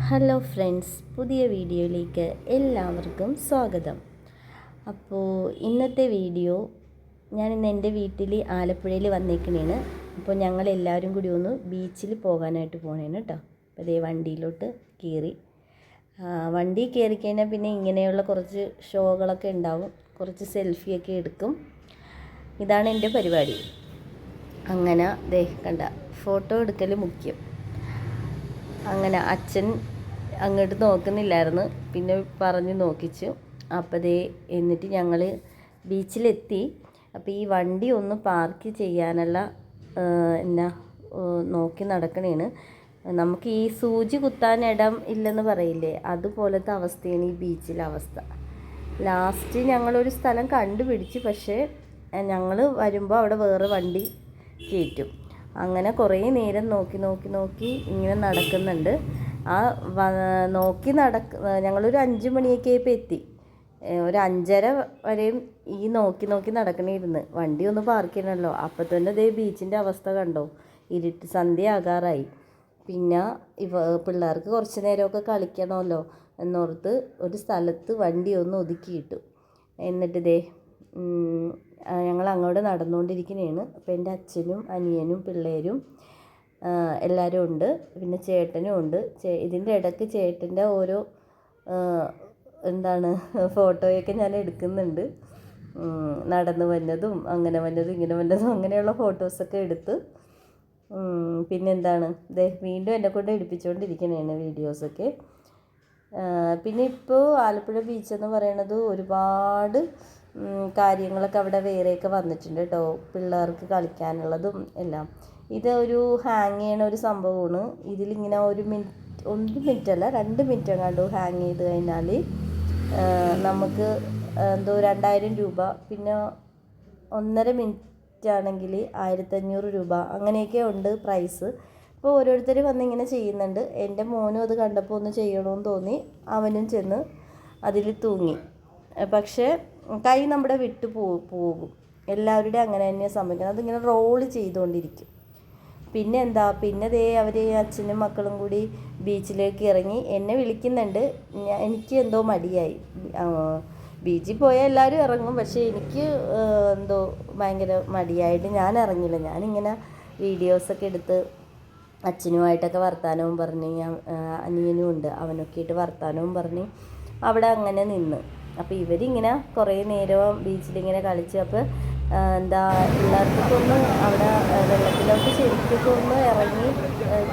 Hello friends, പുതിയ വീഡിയോയിലേക്ക് എല്ലാവർക്കും സ്വാഗതം. അപ്പോൾ ഇന്നത്തെ വീഡിയോ ഞാനിന്ന് എൻ്റെ വീട്ടിൽ ആലപ്പുഴയിൽ വന്നേക്കണേണ്. അപ്പോൾ ഞങ്ങളെല്ലാവരും കൂടി ഒന്ന് ബീച്ചിൽ പോകാനായിട്ട് പോകണേണ് കേട്ടോ. അപ്പോൾ അതേ വണ്ടിയിലോട്ട് കയറി. വണ്ടി കയറി കഴിഞ്ഞാൽ പിന്നെ ഇങ്ങനെയുള്ള കുറച്ച് ഷോകളൊക്കെ ഉണ്ടാവും, കുറച്ച് സെൽഫിയൊക്കെ എടുക്കും. ഇതാണ് എൻ്റെ പരിപാടി. അങ്ങനെ ദേ കണ്ട, ഫോട്ടോ എടുക്കൽ മുഖ്യം. അങ്ങനെ അച്ഛൻ അങ്ങോട്ട് നോക്കുന്നില്ലായിരുന്നു, പിന്നെ പറഞ്ഞ് നോക്കിച്ചു. അപ്പോൾ ദേ എന്നിട്ട് ഞങ്ങൾ ബീച്ചിലെത്തി. അപ്പോൾ ഈ വണ്ടി ഒന്ന് പാർക്ക് ചെയ്യാനുള്ള എന്നാ നോക്കി നടക്കണേണ്. നമുക്ക് ഈ സൂചി കുത്താൻ ഇടം ഇല്ലെന്ന് പറയില്ലേ, അതുപോലത്തെ അവസ്ഥയാണ് ഈ ബീച്ചിലെ അവസ്ഥ. ലാസ്റ്റ് ഞങ്ങളൊരു സ്ഥലം കണ്ടുപിടിച്ച്, പക്ഷേ ഞങ്ങൾ വരുമ്പോൾ അവിടെ വേറെ വണ്ടി കയറ്റും. അങ്ങനെ കുറേ നേരം നോക്കി ഇങ്ങനെ നടക്കുന്നുണ്ട്. ഞങ്ങളൊരു 5 മണിയൊക്കെ ആയപ്പോൾ എത്തി. ഒരു 5:30 വരെയും ഈ നോക്കി നടക്കണേരുന്ന്. വണ്ടി ഒന്ന് പാർക്ക് ചെയ്യണമല്ലോ. അപ്പോൾ തന്നെ ദേ ബീച്ചിൻ്റെ അവസ്ഥ കണ്ടോ, ഇരുട്ട്, സന്ധ്യ ആകാറായി. പിന്നെ പിള്ളേർക്ക് കുറച്ച് നേരമൊക്കെ കളിക്കണമല്ലോ എന്നോർത്ത് ഒരു സ്ഥലത്ത് വണ്ടി ഒന്ന് ഒതുക്കിയിട്ടു. എന്നിട്ട് ദേ ഞങ്ങൾ അങ്ങോട്ട് നടന്നുകൊണ്ടിരിക്കുന്നതാണ്. അപ്പോൾ എൻ്റെ അച്ഛനും അനിയനും പിള്ളേരും എല്ലാവരും ഉണ്ട്, പിന്നെ ചേട്ടനും ഉണ്ട്. ഇതിൻ്റെ ഇടയ്ക്ക് ചേട്ടൻ്റെ ഓരോ ഫോട്ടോയൊക്കെ ഞാൻ എടുക്കുന്നുണ്ട്. നടന്നു വന്നതും അങ്ങനെ വന്നതും ഇങ്ങനെ വന്നതും അങ്ങനെയുള്ള ഫോട്ടോസൊക്കെ എടുത്ത്. പിന്നെന്താണ് വീണ്ടും എന്നെക്കൊണ്ട് എടുപ്പിച്ചുകൊണ്ടിരിക്കുന്നതാണ് വീഡിയോസൊക്കെ. പിന്നെ ഇപ്പോൾ ആലപ്പുഴ ബീച്ചെന്ന് പറയണത് ഒരുപാട് കാര്യങ്ങളൊക്കെ അവിടെ വേറെയൊക്കെ വന്നിട്ടുണ്ട് കേട്ടോ, പിള്ളേർക്ക് കളിക്കാനുള്ളതും എല്ലാം. ഇത് ഒരു ഹാങ് ചെയ്യണ ഒരു സംഭവമാണ്. ഇതിലിങ്ങനെ 1 മിനിറ്റ് അല്ല 2 മിനിറ്റ് എങ്ങാണ്ട് ഹാങ് ചെയ്ത് കഴിഞ്ഞാൽ നമുക്ക് എന്തോ 2000 രൂപ, പിന്നെ 1.5 മിനിറ്റ് ആണെങ്കിൽ 1500 രൂപ, അങ്ങനെയൊക്കെ ഉണ്ട് പ്രൈസ്. അപ്പോൾ ഓരോരുത്തർ വന്നിങ്ങനെ ചെയ്യുന്നുണ്ട്. എൻ്റെ മോനും അത് കണ്ടപ്പോൾ ഒന്ന് ചെയ്യണമെന്ന് തോന്നി, അവനും ചെന്ന് അതിൽ തൂങ്ങി. പക്ഷേ കൈ നമ്മുടെ വിട്ടു പോകും. എല്ലാവരുടെയും അങ്ങനെ തന്നെയാണ് സംഭവിക്കുന്നത്. അതിങ്ങനെ റോള് ചെയ്തുകൊണ്ടിരിക്കും. പിന്നെ ദേ അവർ അച്ഛനും മക്കളും കൂടി ബീച്ചിലേക്ക് ഇറങ്ങി. എന്നെ വിളിക്കുന്നുണ്ട്. എനിക്ക് എന്തോ മടിയായി. ബീച്ചിൽ പോയാൽ എല്ലാവരും ഇറങ്ങും, പക്ഷേ എനിക്ക് എന്തോ ഭയങ്കര മടിയായിട്ട് ഞാൻ ഇറങ്ങില്ല. ഞാനിങ്ങനെ വീഡിയോസൊക്കെ എടുത്ത് അച്ഛനുമായിട്ടൊക്കെ വർത്താനവും പറഞ്ഞ്, അനിയനും ഉണ്ട്, അവനൊക്കെ ആയിട്ട് വർത്താനവും പറഞ്ഞ് അവിടെ അങ്ങനെ നിന്ന്. അപ്പോൾ ഇവരിങ്ങനെ കുറേ നേരം ബീച്ചിലിങ്ങനെ കളിച്ച്. അപ്പോൾ പിള്ളേർക്കൊക്കെ ഒന്ന് അവിടെ വെള്ളത്തിലോട്ട് ശരിക്കൊക്കെ ഒന്ന് ഇറങ്ങി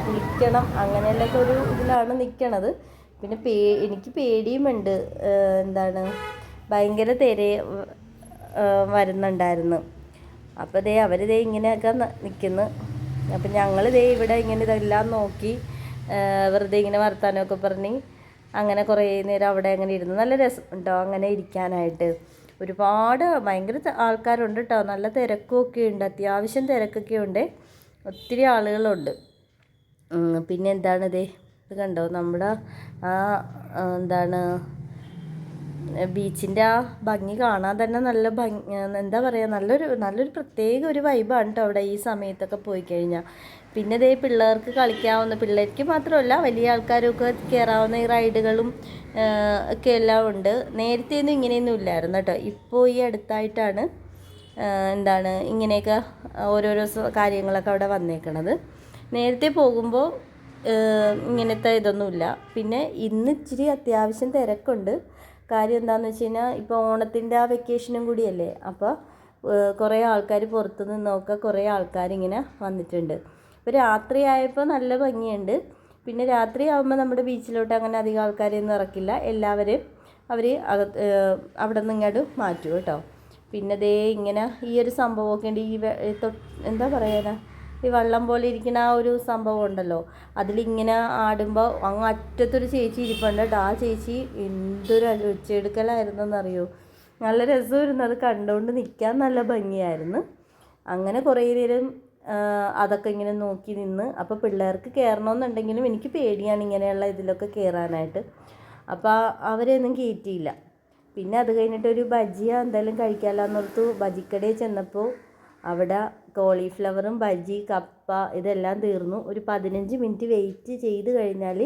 കുളിക്കണം, അങ്ങനെയുള്ളൊക്കെ ഒരു ഇതിലാണ് നിൽക്കണത്. പിന്നെ എനിക്ക് പേടിയുമുണ്ട്. ഭയങ്കര വരുന്നുണ്ടായിരുന്നു. അപ്പോൾ അവർ ഇങ്ങനെയൊക്കെ നിൽക്കുന്നു. അപ്പം ഞങ്ങൾ ഇവിടെ ഇങ്ങനെ ഇതെല്ലാം നോക്കി വെറുതെ ഇങ്ങനെ വർത്താനമൊക്കെ പറഞ്ഞ് അങ്ങനെ കുറേ നേരം അവിടെ അങ്ങനെ ഇരുന്നു. നല്ല രസം കേട്ടോ അങ്ങനെ ഇരിക്കാനായിട്ട്. ഒരുപാട് ഭയങ്കര ആൾക്കാരുണ്ട് കേട്ടോ, നല്ല തിരക്കൊക്കെ ഉണ്ട്, അത്യാവശ്യം തിരക്കൊക്കെ ഉണ്ട്, ഒത്തിരി ആളുകളുണ്ട്. പിന്നെ ഇത് കണ്ടോ, നമ്മുടെ ബീച്ചിൻ്റെ ആ ഭംഗി കാണാൻ തന്നെ നല്ല ഭംഗി, നല്ലൊരു പ്രത്യേക ഒരു വൈബാണ് കേട്ടോ അവിടെ ഈ സമയത്തൊക്കെ പോയി കഴിഞ്ഞാൽ. പിന്നെ പിള്ളേർക്ക് കളിക്കാവുന്ന, പിള്ളേർക്ക് മാത്രമല്ല വലിയ ആൾക്കാരൊക്കെ കയറാവുന്ന ഈ റൈഡുകളും ഒക്കെ എല്ലാം ഉണ്ട്. നേരത്തെയൊന്നും ഇങ്ങനെയൊന്നും ഇല്ലായിരുന്നു കേട്ടോ. ഇപ്പോൾ ഈ അടുത്തായിട്ടാണ് ഇങ്ങനെയൊക്കെ ഓരോരോ കാര്യങ്ങളൊക്കെ അവിടെ വന്നേക്കണത്. നേരത്തെ പോകുമ്പോൾ ഇങ്ങനത്തെ ഇതൊന്നുമില്ല. പിന്നെ ഇന്ന് ഇച്ചിരി അത്യാവശ്യം തിരക്കുണ്ട്. കാര്യം എന്താണെന്ന് വെച്ച് കഴിഞ്ഞാൽ ഇപ്പോൾ ഓണത്തിൻ്റെ ആ വെക്കേഷനും കൂടിയല്ലേ, അപ്പോൾ കുറേ ആൾക്കാർ പുറത്തു നിന്നൊക്കെ കുറേ ആൾക്കാരിങ്ങനെ വന്നിട്ടുണ്ട്. ഇപ്പോൾ രാത്രിയായപ്പോൾ നല്ല ഭംഗിയുണ്ട്. പിന്നെ രാത്രി ആകുമ്പോൾ നമ്മുടെ ബീച്ചിലോട്ട് അങ്ങനെ അധികം ആൾക്കാരെയൊന്നും ഇറക്കില്ല. എല്ലാവരും അവർ അവിടെ നിന്ന് ഇങ്ങോട്ട് മാറ്റും കേട്ടോ. പിന്നെ ഇങ്ങനെ ഈ ഒരു സംഭവമൊക്കെ ഉണ്ട്. ഈ വള്ളം പോലെ ഇരിക്കുന്ന ആ ഒരു സംഭവം ഉണ്ടല്ലോ, അതിലിങ്ങനെ ആടുമ്പോൾ അങ്ങ് അറ്റത്തൊരു ചേച്ചി ഇരിപ്പുണ്ട് കേട്ടോ. ആ ചേച്ചി എന്തൊരു ഒച്ചയെടുക്കലായിരുന്നെന്നറിയോ, നല്ല രസമായിരുന്നു. അത് കണ്ടുകൊണ്ട് നിൽക്കാൻ നല്ല ഭംഗിയായിരുന്നു. അങ്ങനെ കുറേ നേരം അതൊക്കെ ഇങ്ങനെ നോക്കി നിന്ന്. അപ്പോൾ പിള്ളേർക്ക് കയറണമെന്നുണ്ടെങ്കിലും എനിക്ക് പേടിയാണ് ഇങ്ങനെയുള്ള ഇതിലൊക്കെ കയറാനായിട്ട്. അപ്പോൾ അവരെയൊന്നും കയറ്റിയില്ല. പിന്നെ അത് കഴിഞ്ഞിട്ട് ഒരു ബജിയ എന്തായാലും കഴിക്കാമല്ലോന്നോർത്തു ബജിക്കടയിൽ ചെന്നപ്പോൾ അവിടെ കോളിഫ്ലവറും ബജി, കപ്പ ഇതെല്ലാം തീർന്നു. ഒരു 15 മിനിറ്റ് വെയിറ്റ് ചെയ്ത് കഴിഞ്ഞാൽ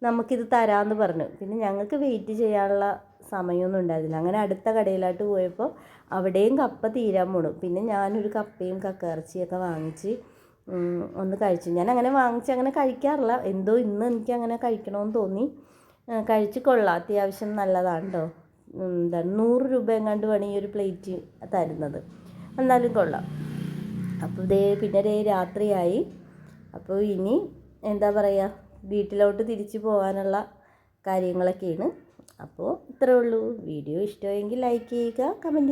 നമുക്കിത് തരാമെന്ന് പറഞ്ഞു. പിന്നെ ഞങ്ങൾക്ക് വെയിറ്റ് ചെയ്യാനുള്ള സമയമൊന്നും ഉണ്ടായിരുന്നില്ല. അങ്ങനെ അടുത്ത കടയിലോട്ട് പോയപ്പോൾ അവിടെയും കപ്പ തീരാൻ പോണു. പിന്നെ ഞാനൊരു കപ്പയും കക്കയിറച്ചിയൊക്കെ വാങ്ങിച്ച് ഒന്ന് കഴിച്ചു. ഞാൻ അങ്ങനെ വാങ്ങിച്ച് അങ്ങനെ കഴിക്കാറില്ല, എന്തോ ഇന്ന് എനിക്ക് അങ്ങനെ കഴിക്കണമെന്ന് തോന്നി. കഴിച്ച് കൊള്ളാം, അത്യാവശ്യം നല്ലതാണ് കേട്ടോ. എന്താണ് 100 രൂപ എങ്ങാണ്ട് വേണം ഈ ഒരു പ്ലേറ്റ് തരുന്നത്, എന്നാലും കൊള്ളാം. അപ്പോൾ പിന്നെ രാത്രിയായി. അപ്പോൾ ഇനി എന്താ പറയുക, വീട്ടിലോട്ട് തിരിച്ചു പോകാനുള്ള കാര്യങ്ങളൊക്കെയാണ്. അപ്പോൾ ഇത്രയേ ഉള്ളൂ. വീഡിയോ ഇഷ്ടമായെങ്കിൽ ലൈക്ക് ചെയ്യുക, കമൻറ്റ് ചെയ്യുക.